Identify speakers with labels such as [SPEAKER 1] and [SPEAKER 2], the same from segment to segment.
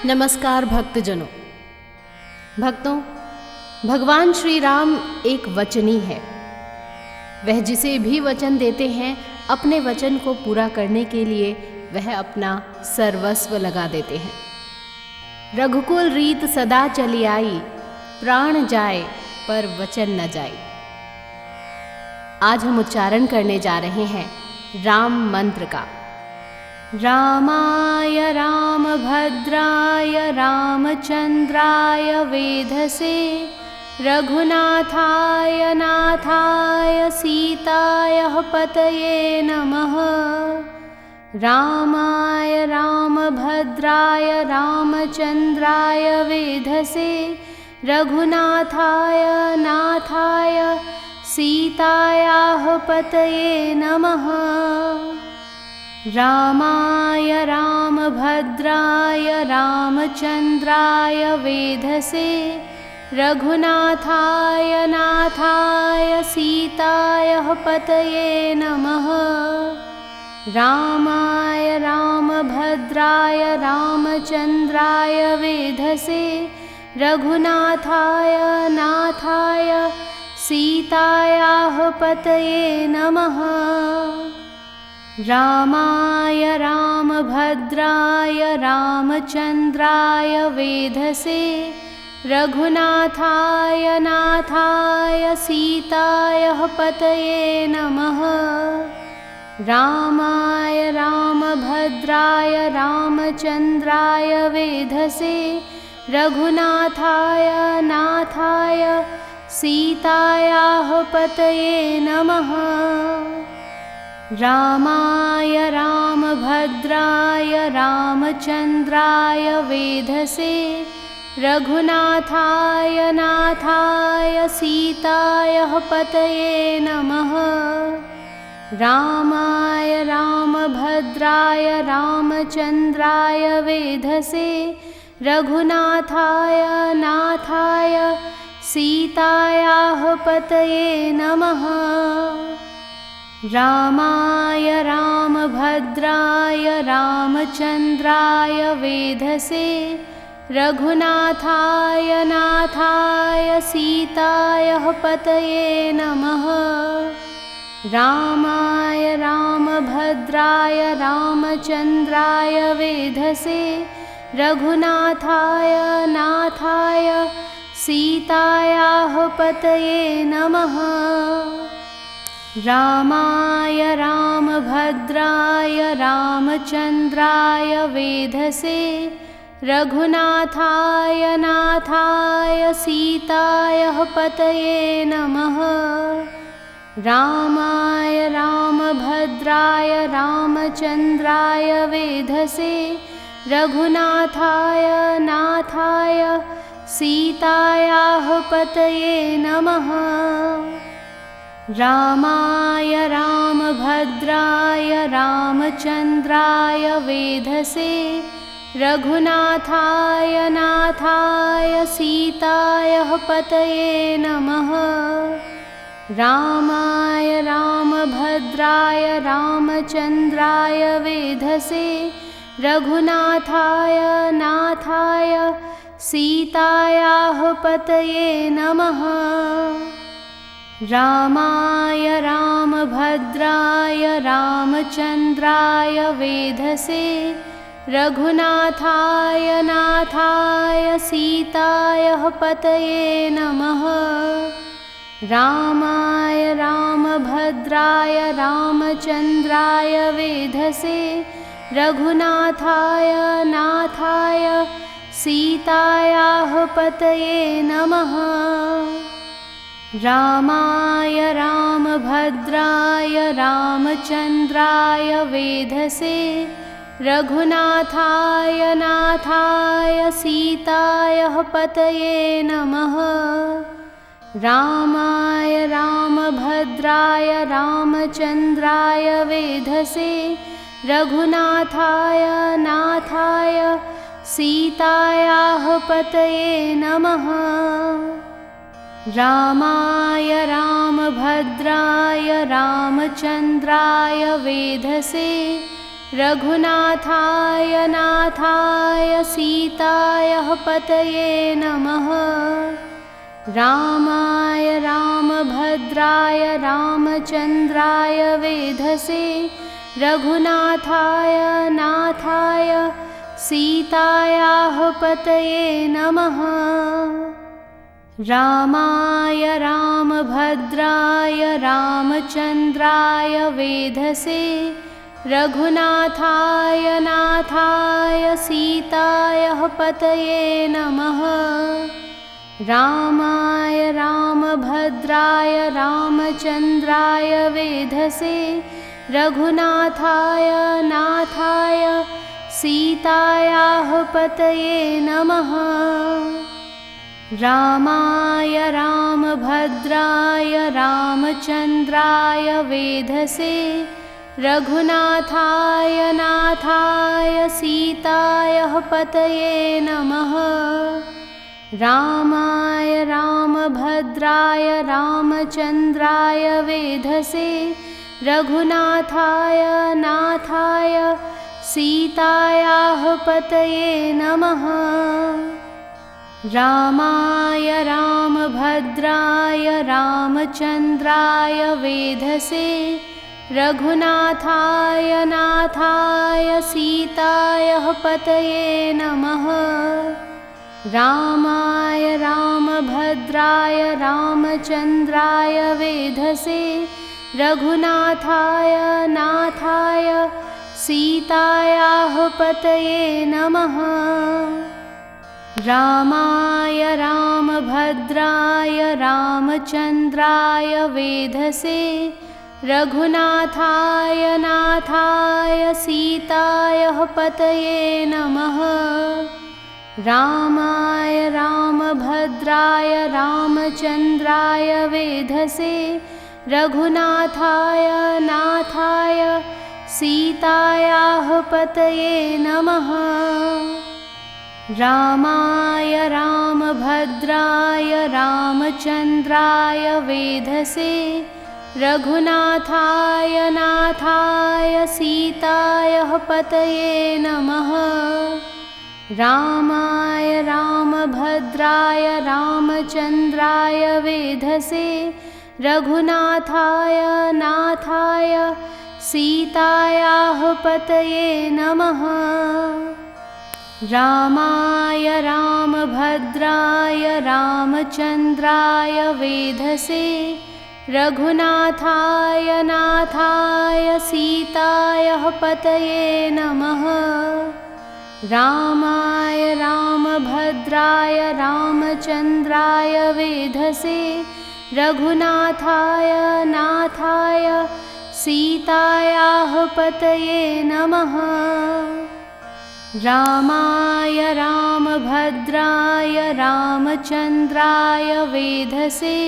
[SPEAKER 1] नमस्कार भक्तजनों। भक्तों, भगवान श्री राम एक वचनी है। वह जिसे भी वचन देते हैं अपने वचन को पूरा करने के लिए वह अपना सर्वस्व लगा देते हैं। रघुकुल रीत सदा चली आई, प्राण जाए पर वचन न जाए। आज हम उच्चारण करने जा रहे हैं राम मंत्र का। रामाय रामभद्राय रामचंद्राय वेधसे, रघुनाथाय नाथाय सीताय पतये नमः। रामाय रामभद्राय रामचंद्राय वेधसे, रघुनाथाय नाथाय सीतायाः पतये नमः। रामाय रामभद्राय रामचंद्राय वेधसे, रघुनाथाय नाथाय सीतायाः पतये नमः। रामाय रामभद्राय रामचंद्राय वेधसे, रघुनाथाय नाथाय सीतायाः पतये नमः। रामाय रामभद्राय रामचंद्राय वेधसे, रघुनाथाय नाथाय सीतायाः पतये नमः। रामाय रामभद्राय रामचंद्राय वेधसे, रघुनाथाय नाथाय सीतायाः पतये नमः। रामाय रामभद्राय रामचंद्राय वेधसे, रघुनाथाय नाथाय सीतायाः पतये नमः। रामाय रामभद्राय रामचंद्राय वेधसे, रघुनाथाय नाथाय सीतायाः पतये नमः। रामाय रामभद्राय रामचंद्राय वेधसे, रघुनाथाय नाथाय सीतायाः पतये नमः। रामाय रामभद्राय रामचंद्राय वेधसे, रघुनाथाय नाथाय सीतायाः पतये नमः। रामाय रामभद्राय रामचंद्राय वेधसे, रघुनाथाय नाथाय सीतायाः पतये नमः। रामाय रामभद्राय रामचंद्राय वेधसे, रघुनाथाय नाथाय सीतायाः पतये नमः। रामाय रामभद्राय रामचंद्राय वेधसे, रघुनाथाय नाथाय सीतायाः पतये नमः। रामाय रामभद्राय रामचंद्राय वेधसे, रघुनाथाय नाथाय सीतायाः पतये नमः। रामाय रामभद्राय रामचंद्राय वेधसे, रघुनाथाय नाथाय सीतायाः पतये नमः। रामाय रामभद्राय रामचंद्राय वेधसे, रघुनाथाय नाथाय सीतायाः पतये नमः। रामाय रामभद्राय रामचंद्राय वेधसे, रघुनाथाय नाथाय सीतायाः पतये नमः। रामाय रामभद्राय रामचंद्राय वेधसे, रघुनाथाय नाथाय सीतायाः पतये नमः। रामाय रामभद्राय रामचंद्राय वेधसे, रघुनाथाय नाथाय सीताय पतये नमः। रामाय रामभद्राय रामचन्द्राय वेधसे रघुनाथाय नाथाय सीतायाः पतये नमः। रामाय रामभद्राय रामचन्द्राय वेधसे रघुनाथाय नाथाय सीतायाः पतये नमः। रामाय रामभद्राय रामचन्द्राय वेधसे रघुनाथाय नाथाय सीतायाः पतये नमः। रामाय रामभद्राय रामचन्द्राय वेधसे रघुनाथाय नाथाय सीतायाः पतये नमः। रामाय रामभद्राय रामचन्द्राय वेधसे रघुनाथाय नाथाय सीतायाः पतये नमः। रामाय रामभद्राय रामचन्द्राय वेधसे रघुनाथाय नाथाय सीतायाः पतये नमः। रामाय रामभद्राय रामचन्द्राय वेधसे रघुनाथाय नाथाय सीतायाः पतये नमः। रामाय रामभद्राय रामचन्द्राय वेधसे रघुनाथाय नाथाय सीतायाः पतये नमः। रामाय रामभद्राय रामचन्द्राय वेधसे रघुनाथाय नाथाय सीतायाः पतये नमः। रामाय रामभद्राय रामचन्द्राय वेधसे रघुनाथाय नाथाय सीतायाः पतये नमः। रामाय रामभद्राय रामचन्द्राय वेधसे रघुनाथाय नाथाय सीतायाः पतये नमः। रामाय रामभद्राय रामचन्द्राय वेधसे रघुनाथाय नाथाय सीतायाः पतये नमः। रामाय रामभद्राय रामचन्द्राय वेधसे रघुनाथाय नाथाय सीतायाः पतये नमः। रामाय रामभद्राय रामचन्द्राय वेधसे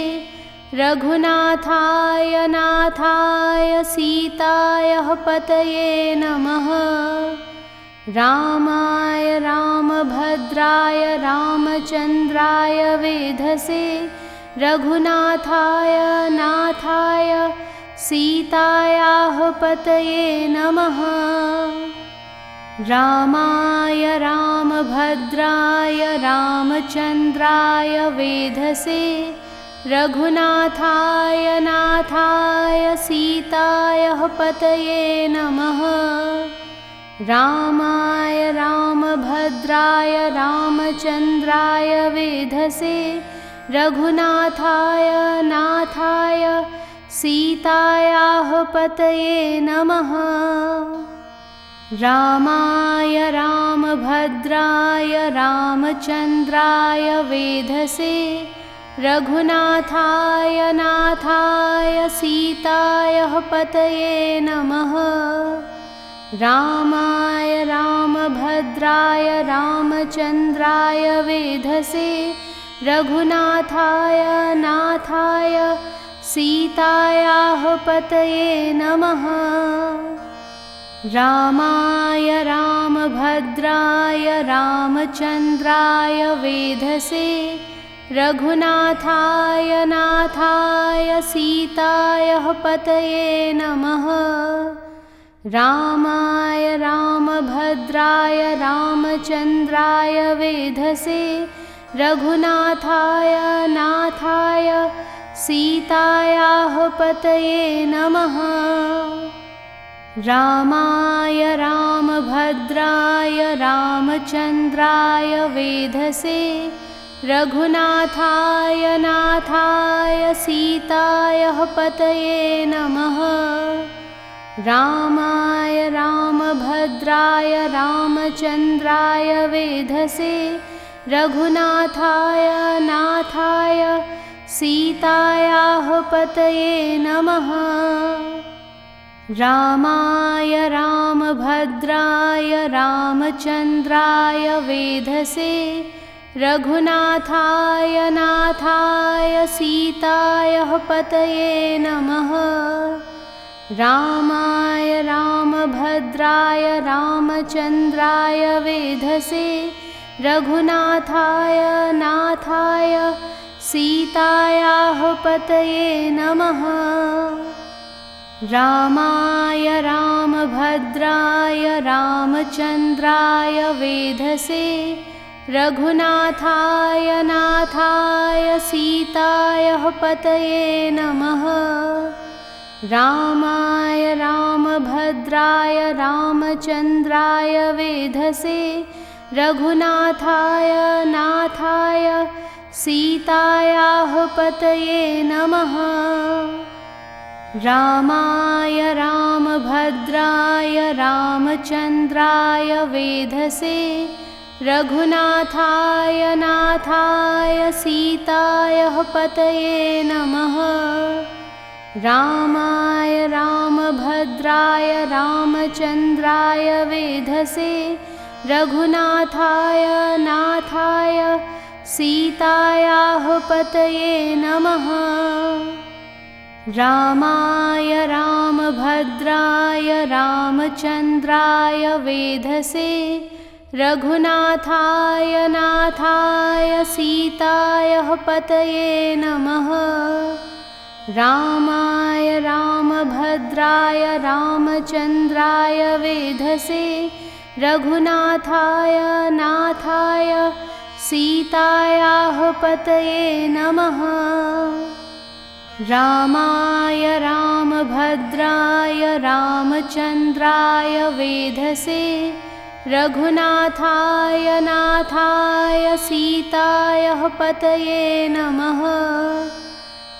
[SPEAKER 1] रघुनाथाय नाथाय सीतायाः पतये नमः। रामाय रामभद्राय रामचन्द्राय वेधसे रघुनाथाय नाथाय सीतायाः पतये नमः। रामाय रामभद्राय रामचन्द्राय वेधसे रघुनाथाय नाथाय सीतायाः पतये नमः। रामाय रामभद्राय रामचन्द्राय वेधसे रघुनाथाय नाथाय सीतायाः पतये नमः। रामाय रामभद्राय रामचन्द्राय वेधसे रघुनाथाय नाथाय सीतायाः पतये नमः। रामाय रामभद्राय रामचन्द्राय वेधसे रघुनाथाय नाथाय सीतायाः पतये नमः। रामाय रामभद्राय रामचन्द्राय वेधसे रघुनाथाय नाथाय सीतायाः पतये नमः। रामाय रामभद्राय रामचन्द्राय वेधसे रघुनाथाय नाथाय सीतायाः पतये नमः। रामाय रामभद्राय रामचन्द्राय वेधसे रघुनाथाय नाथाय सीतायाः पतये नमः। रामाय रामभद्राय रामचन्द्राय वेधसे रघुनाथाय नाथाय सीतायाः पतये नमः। रामाय रामभद्राय रामचन्द्राय वेधसे रघुनाथाय नाथाय सीतायाः पतये नमः। रामाय रामभद्राय रामचन्द्राय वेधसे रघुनाथाय नाथाय सीतायाः पतये नमः। रामाय रामभद्राय रामचन्द्राय वेधसे रघुनाथाय नाथाय सीतायाः पतये नमः। रामाय रामभद्राय रामचन्द्राय वेधसे रघुनाथाय नाथाय सीतायाः पतये नमः। रामाय रामभद्राय रामचन्द्राय वेधसे रघुनाथाय नाथाय सीतायाः पतये नमः। रामाय रामभद्राय रामचन्द्राय वेधसे रघुनाथाय नाथाय सीतायाः पतये नमः। रामाय रामभद्राय रामचन्द्राय वेधसे रघुनाथाय नाथाय सीतायाः पतये नमः। रामाय रामभद्राय रामचन्द्राय वेधसे रघुनाथाय नाथाय सीतायाः पतये नमः। रामाय रामभद्राय रामचन्द्राय वेधसे रघुनाथाय नाथाय सीतायाः पतये नमः।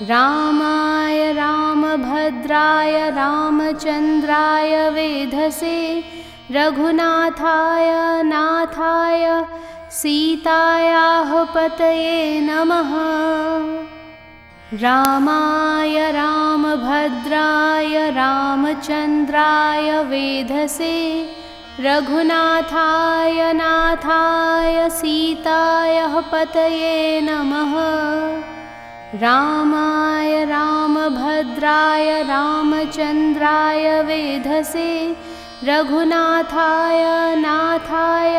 [SPEAKER 1] रामाय रामभद्राय रामचन्द्राय वेधसे रघुनाथाय नाथाय सीतायाः पतये नमः। रामाय रामभद्राय रामचन्द्राय वेधसे रघुनाथाय नाथाय सीतायाः पतये नमः। रामाय रामभद्राय रामचन्द्राय वेधसे रघुनाथाय नाथाय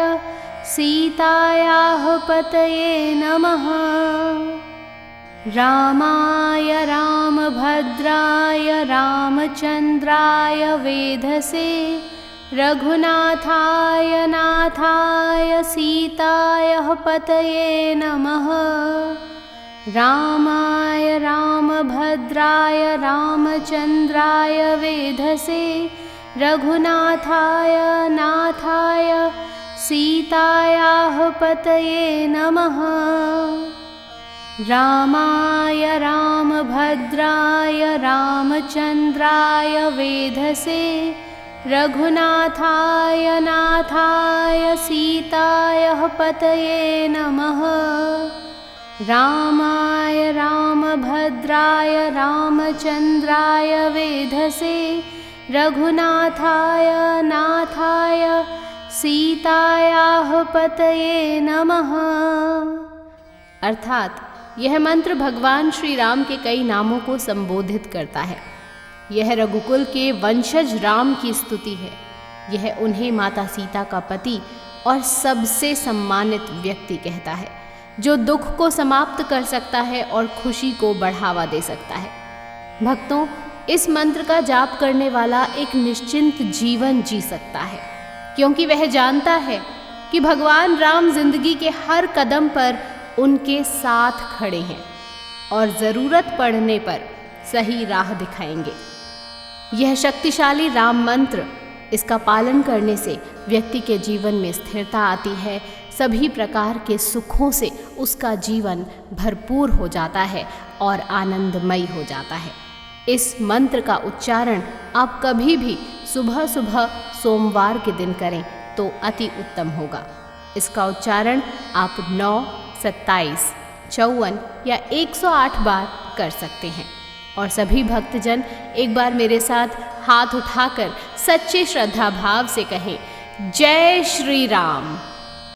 [SPEAKER 1] सीतायाः पतये नमः। रामाय रामभद्राय रामचन्द्राय वेधसे रघुनाथाय नाथाय सीतायाः पतये नमः। रामाय रामभद्राय रामचन्द्राय वेधसे रघुनाथाय नाथाय सीतायाः पतये नमः। रामाय रामभद्राय रामचन्द्राय वेधसे रघुनाथाय नाथाय सीतायाः पतये नमः। रामाय रामभद्राय रामचन्द्राय वेधसे रघुनाथाय नाथाय सीतायाः पतये नमः। अर्थात यह मंत्र भगवान श्री राम के कई नामों को संबोधित करता है। यह रघुकुल के वंशज राम की स्तुति है। यह उन्हें माता सीता का पति और सबसे सम्मानित व्यक्ति कहता है, जो दुख को समाप्त कर सकता है और खुशी को बढ़ावा दे सकता है। भक्तों, इस मंत्र का जाप करने वाला एक निश्चिंत जीवन जी सकता है, क्योंकि वह जानता है कि भगवान राम जिंदगी के हर कदम पर उनके साथ खड़े हैं और ज़रूरत पड़ने पर सही राह दिखाएंगे। यह शक्तिशाली राम मंत्र, इसका पालन करने से व्यक्ति के जीवन में स्थिरता आती है, सभी प्रकार के सुखों से उसका जीवन भरपूर हो जाता है और आनंदमयी हो जाता है। इस मंत्र का उच्चारण आप कभी भी सुबह सुबह सोमवार के दिन करें तो अति उत्तम होगा। इसका उच्चारण आप 9, 27, 54 या 108 बार कर सकते हैं। और सभी भक्तजन एक बार मेरे साथ हाथ उठाकर सच्चे श्रद्धा भाव से कहें, जय श्री राम।